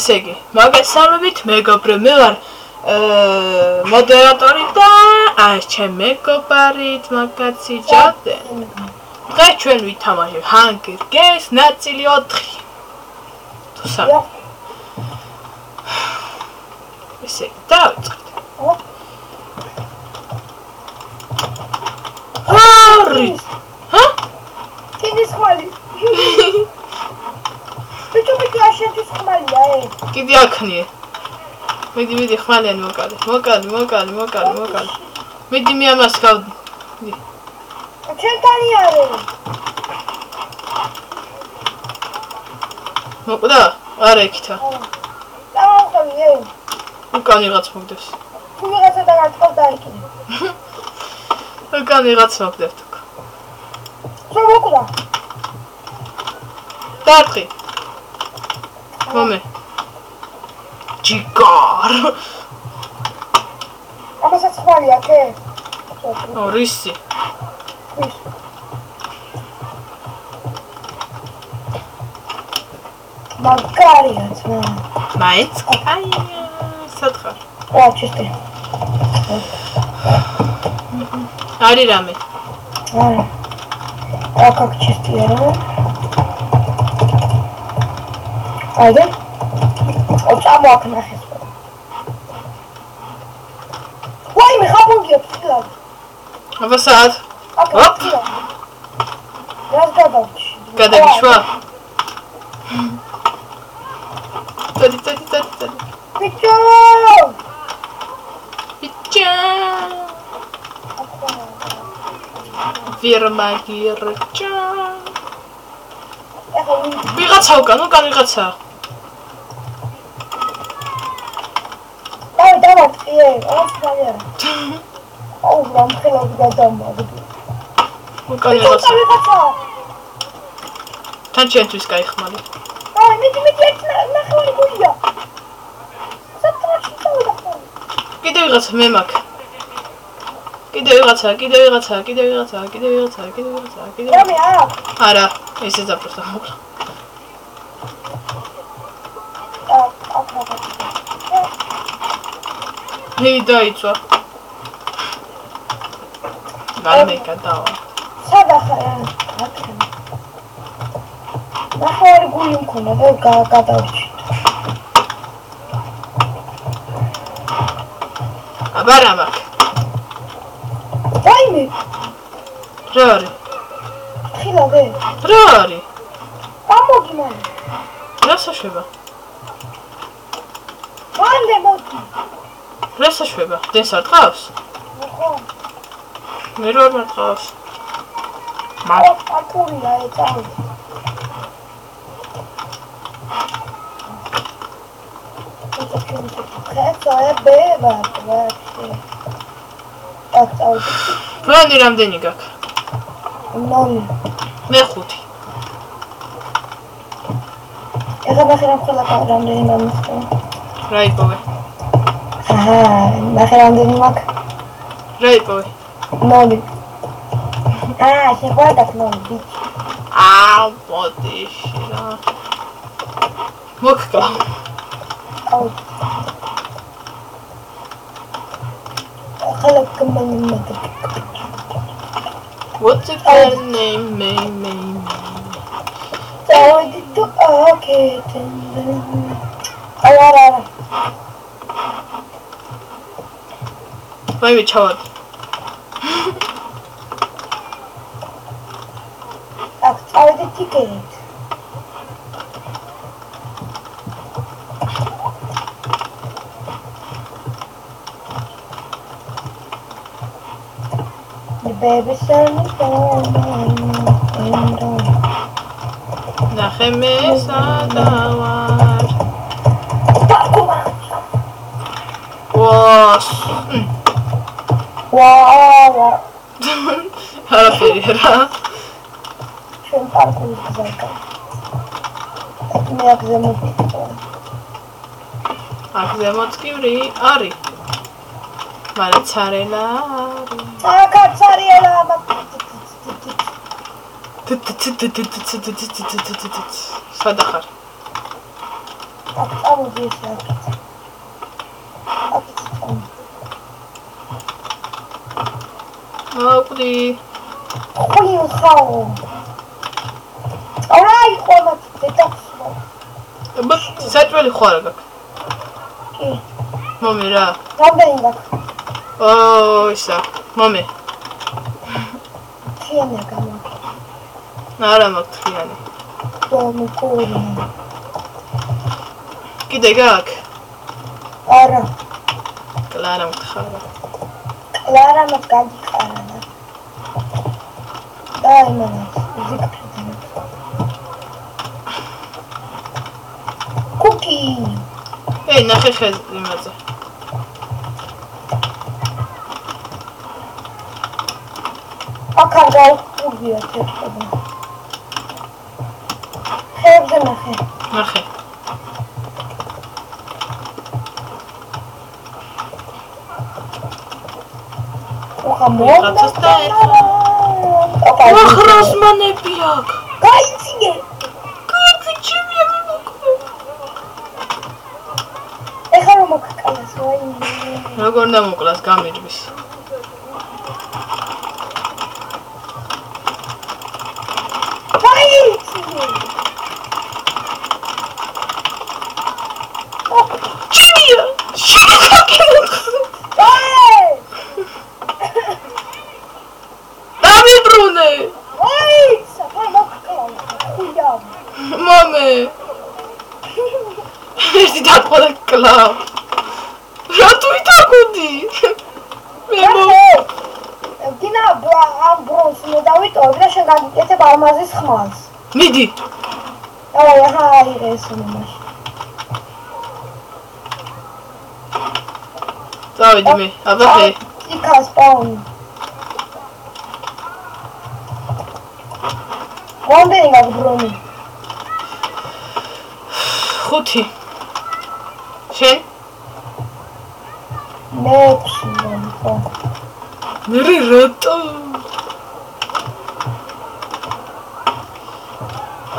ესე იგი, მოგესალმებით, მეგობრებო, მე ვარ მოდერატორი და ეს ჩემი მეგობარით მაგაცი ჯადენ. დღეს ჩვენ ვითამაშებთ Hunger Games ნაწილი 4. თუ სამი. ესე იგი, დავიწყეთ. Არი! ჰა? კიდის ხმალი. ბიჭო, აშენთვის ხმალია, კიდე აქნიე. მიდი, ხმალიანი მოკალი. მიდი მე ამას გავდი. ჩემთანი არის. მოკვდა? არა იქითა. დავაყოლე. უკან ვიღაც მოგდებს. თუ ვიღაცა დაგაწყობ დაიკიდე. უკან ვიღაც მოგდებს თქო. რა მოკვდა? დარტყი. მომე. ჯიგარ. ამასაც ხმალი აქე? რისი? მაგარია ძმა. მაინც? აი, სათხარ. რა ჩისტი. არის რამე? არა. აქ ჩისტია რა. აიდე? ოჭამო აქ ნახეს. ვაიმე ხაბუნგია ფილა. აბა საათ? ოპ. რას გადავში? გადაგიშვა? დადი. ბიჭო! ვირმაგირჭა. ვიღაცა უკან ვიღაცა. დავაწყიე, ოსმალია. აუ, რამხელად გადამაგდი. უკან ვიღაცა. თან ჩვენთვის გაიხმარი. აი, მიდი, ნახევარი გულია. საფრთხეში დავდახმარი. კიდე ვიღაცა მე მაქვს. კიდე ვიღაცა. რამე აქ? არა, ესე ზაპროსტა მოკლა. ჰეი დაიწვა. მამე გადავა. სადახარ? ნახევარი გული მქონდა და გადავჭი. აბა რა მაქვს? ვაიმე! რა არის? ხილავე. რა არის? ამოდი მან. რა საშვება? მანდე მოდი. რა საშვება? დენს არ ტყავს? ხო. მე რო არ მარტყავს. აკურია ეწავი. მანდი რამდენი გაქვს? 0. მე 5. ეხლა ნახე რა ხოლმე რამდენი მომხდარა. რა იპოვე? აჰა, ნახე რამდენი მაქვს? რა იპოვე? 0. შეხვდა 0. აუ, პოტიში რა. მოკლა. აუ. ახლა კომენტი. What's your name? Okay. Ara. Vai ჩავად. აქ წავედი ტიკეტით. Baby sun ნახე მე სადავარ. ვაა. არაფერი რა. ჩვენ პარკული გზაა. მე აქ ზემოთ. აქ ზემოთ კივრი არის. მაგრამ ცარელა არის. ცარელა. სადახარ? აკწამოდი ესე აკვდი ხუი ხაო აი ხომაც დედაქსო აბა საჭველი ხო არა გაქვს კი მომი რა რამდენი გაქვს ო ისა მომი თიანა გამა არა მაქვს თიანი დომკური კიდე გაქვს არა კლარა მთხარა კლარა მათ გაგიყარა და იმანა ზიგფრიდი კუკი ე ნახე ხეს იმაზე აქა გაუხურია თეთრობა ხებზე ნახე ნახე უხა მოვიდა ახრას მანები აქ გაიცინე კაცი ეხლა რომ მოკკალას ვაი როგორ დამოკლას გამიჯვის გაიცინე ჩიმია დამიბრუნე ვაი საფარ მოკკალა ხუია მომე ერთი დაკვალა კლა რა თუ იტაკუდი მე გინა ამ ბრონს მოდავიტოვებ და შენ გაგიკეთებ ალმაზის ხმალს მიდი აი ახლა აიღეს მომაში წავედი მე აბა ხე იქა სპაუნი რამდენი გაქვს ბრონი 5 შენ მე 6 ბრონი ხო მე რატო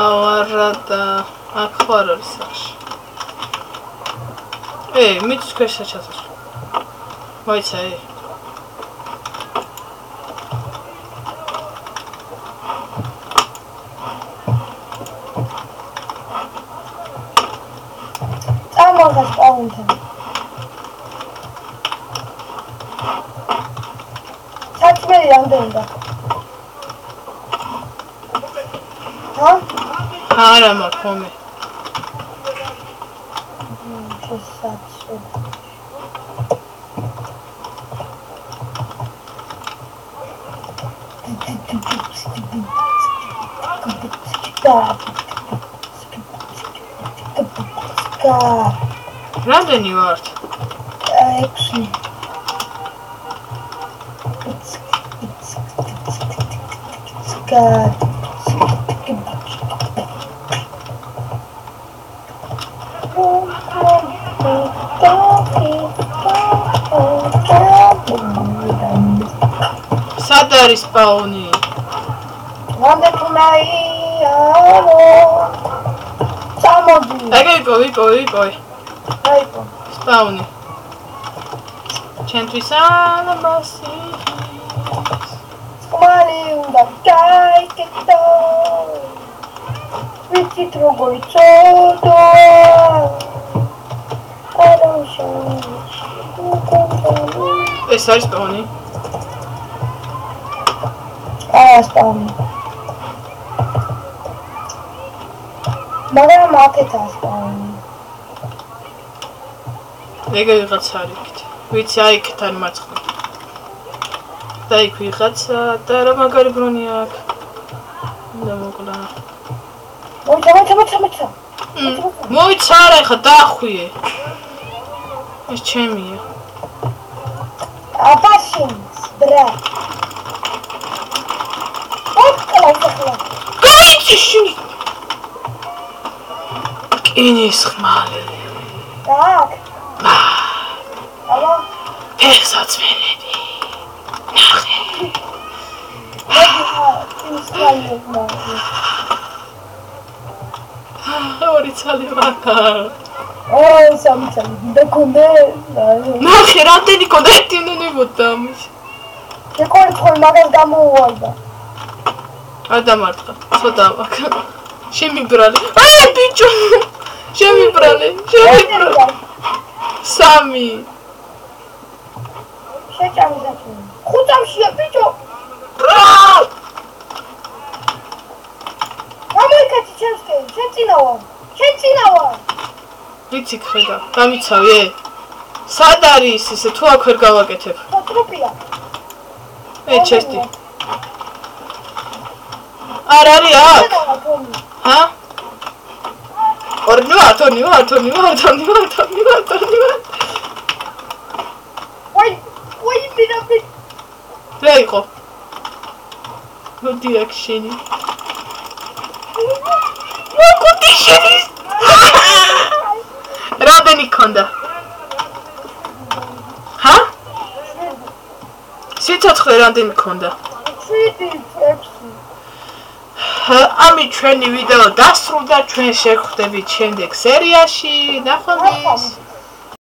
ავარატა აქ ხარ არის სახში მიწის ქვეშ საჩასოს მოიცა წამოღა სპაუნთან საჭმელი რამდენი გაქვს არა მაქვს მომე შესაძლოა რამდენი ვართ 6 God. სად არის სპაუნი? Wanda tunai amo. Samodi. ვიპო. Aipo. სპაუნი. ჩემთვის ალამასი. Mali unda kaiketo. Ვიცით როგორ იწოდო. ეს არის სპაუნი? სპაუნი. მაგრამ აქეთა სპაუნი. ეგ ვიღაცა არის იქით. ვიცი აი იქით არის მარცხნივ. და იქ ვიღაცა და რა მაგარი ბრონი აქვს. და მოკლა. მოიცა. მოიცა არა ეხა დაახვიე. ეს ჩემია. აბაშინს ბრა. ოკლა. გაიცი. კინის ხმალი. Так. Алло. ფეხსაცმელები. ნახე. ორი ცალი ვაკა. სამი და კონდე ნახე რამდენი კონდა ერთი უნდა ნებოდა ამის შეკორი თქვენ მაგას გამოუვალდა ადამარტყა ცოტა მაგა შემიბრალე აი ბიჭო შემიბრალე სამი შეჭამი დაწუნ ხუთამშია ბიჭო გამოიკეთე შენ წინავა ვიცი ხედა გამიცავი სად არის ესე თუ აქ ვერ გავაკეთებ ტრუპია ჩესტი არ არის აქ ჰა ორნივა ვაი მირაბი რა იყო მოდი აქ შენი მოკუდი შენი რამდენი ქონდა ჰა სიცოცხლე რამდენი ქონდა 7-6 ამი ჩვენი ვიდეო დასრულდა ჩვენ შევხვდებით შემდეგ სერიაში ნახვამდის